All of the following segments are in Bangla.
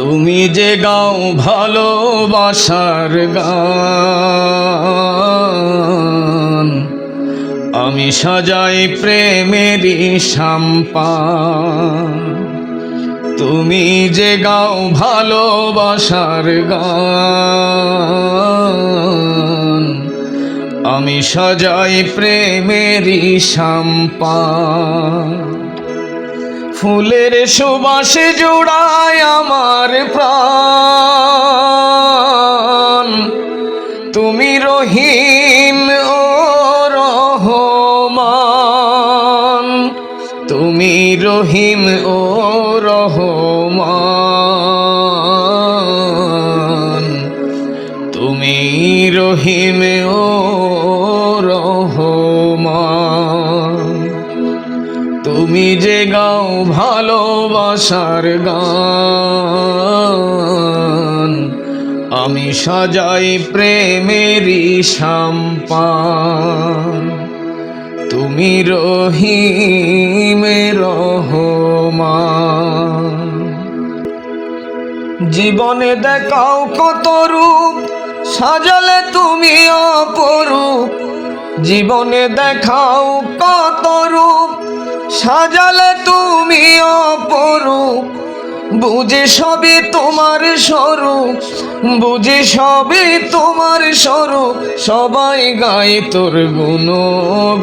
তুমি যে গাও ভালোবাসার গান, আমি সাজাই প্রেমেরই সাম্পান। তুমি যে গাও ভালোবাসার গান, আমি সাজাই প্রেমেরই সাম্পান। ফুলের সুবাসে জোড়ায় আমার প্রাণ, তুমি রহিম ও রহমান। তুমি রহিম ও রহমান। তুমি রহিম ও রহমান। তুমি যে গাও ভালোবাসার গান, আমি সাজাই প্রেমেরই সাম্পান। তুমি রহিম রহমান। জীবনে দেখাও কত রূপ, সাজালে তুমি অপরূপ। জীবনে দেখাও কত রূপ, সাজালে তুমি অপরূপ। বুঝি সবই তোমার স্বরূপ, বুঝি সবই তোমার স্বরূপ। সবাই গায় তোর গুণগান।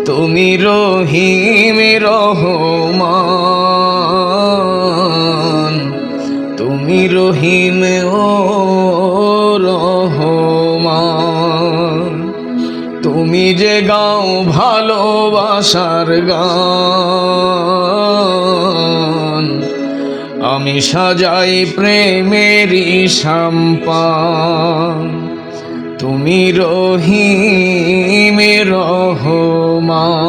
তুমি রহিম রহমান। তুমি রহিম ও রহমান। তুমি যে গাও ভালোবাসার গান, আমি সাজাই প্রেমেরই সাম্পান। তুমি রহিম রহমান।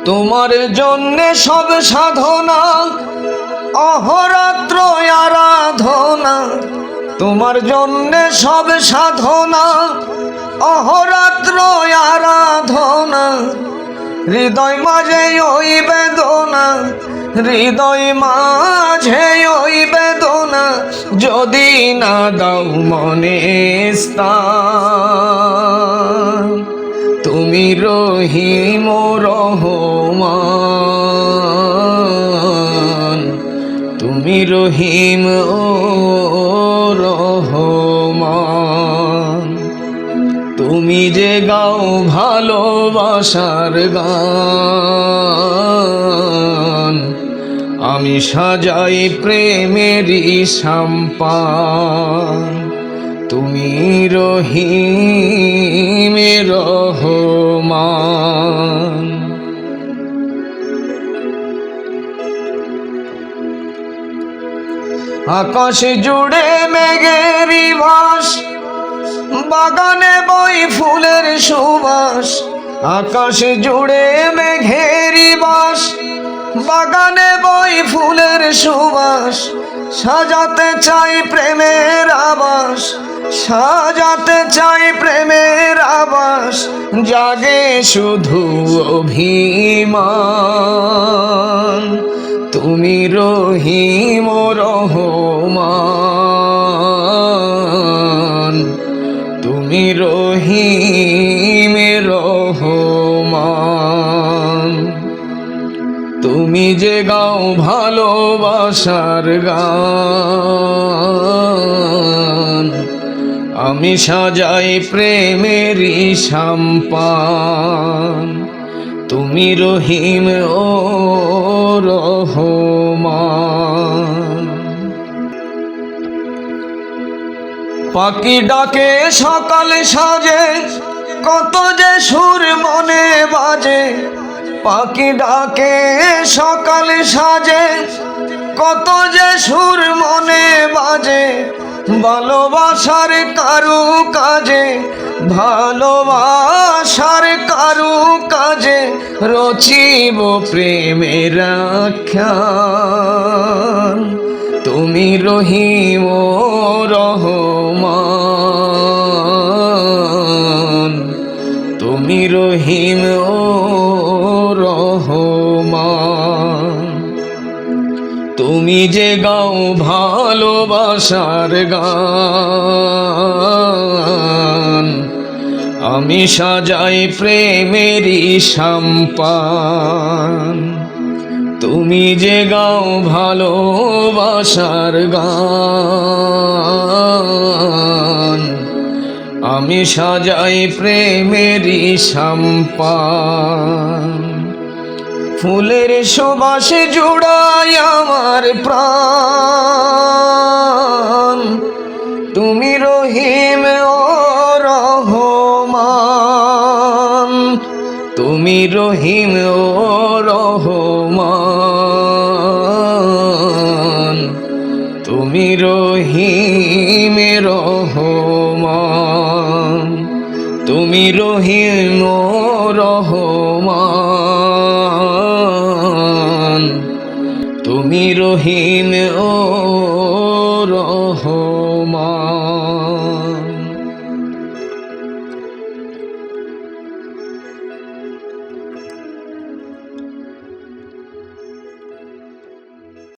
তোমার জন্যে সব সাধনা, অহরাত্র আরাধনা। তোমার জন্যে সব সাধনা, অহরাত্র আরাধনা। হৃদয় মাঝে ওই বেদনা, হৃদয় মাঝে ওই বেদনা। যদি না দাও মনে স্থান, তুমি রহিম রহমান। তুমি রহিম ও রহমান। তুমি যে গাও ভালোবাসার গান, আমি সাজাই প্রেমেরই সাম্পান। তুমি রহিম রহমান। আকাশ জুড়ে মেঘেরি ভাস, বাগানে বই ফুলের সুবাস। আকাশ জুড়ে মেঘেরি বাস, বাগানে বই ফুলের সুবাস। সাজাতে চাই প্রেমের আবাস, সাজাতে চাই প্রেমের আবাস। জাগে শুধু অভিমান। তুমি রহিম রহমান। তুমি রহিম রহমান। তুমি যে গাও ভালোবাসার গান, আমি সাজাই প্রেমেরই সাম্পান। তুমি রহিম ও রহমান। পাখি ডাকে সকাল সাজে, কত যে সুর মনে বাজে। পাখি ডাকে সকাল সাজে, কত যে সুর মনে বাজে। ভালোবাসার কারু কাজে, ভালোবাসার কারু কাজে। রচিব প্রেমের আখ্যান। তুমি রহিম রহমান। তুমি যে গাও ভালোবাসার গান, আমি সাজাই প্রেমেরই সম্পান। তুমি যে গাও ভালোবাসার গান, আমি সাজাই প্রেমেরই সম্পান। ফুলের সুবাসে জুড়াই আমার প্রাণ, তুমি রহিম ও রহমান, তুমি রহিম ও রহমান, তুমি রহিম রহমান, তুমি রহিম ও রহমান, তুমি রহিম ও রহমান।